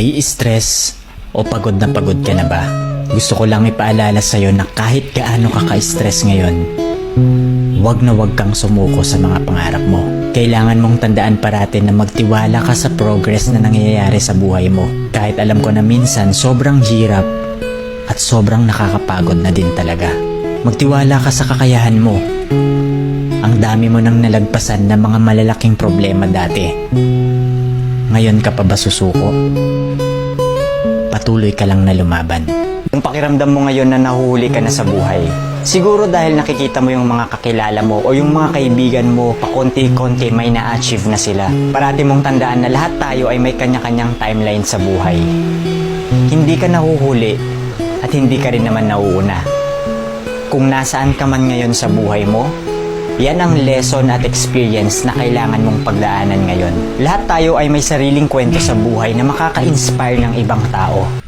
Nai-stress o pagod na pagod ka na ba? Gusto ko lang ipaalala sa'yo na kahit gaano ka ka-stress ngayon, wag na wag kang sumuko sa mga pangarap mo. Kailangan mong tandaan parati na magtiwala ka sa progress na nangyayari sa buhay mo. Kahit alam ko na minsan sobrang hirap at sobrang nakakapagod na din talaga. Magtiwala ka sa kakayahan mo. Ang dami mo nang nalagpasan na mga malalaking problema dati. Ngayon ka pa ba susuko? Patuloy ka lang na lumaban. Yung pakiramdam mo ngayon na nahuhuli ka na sa buhay, siguro dahil nakikita mo yung mga kakilala mo o yung mga kaibigan mo pakonti-konti may na-achieve na sila. Parati mong tandaan na lahat tayo ay may kanya-kanyang timeline sa buhay. Hindi ka nahuhuli at hindi ka rin naman nauuna. Kung nasaan ka man ngayon sa buhay mo, yan ang lesson at experience na kailangan mong pagdaanan ngayon. Lahat tayo ay may sariling kwento sa buhay na makaka-inspire ng ibang tao.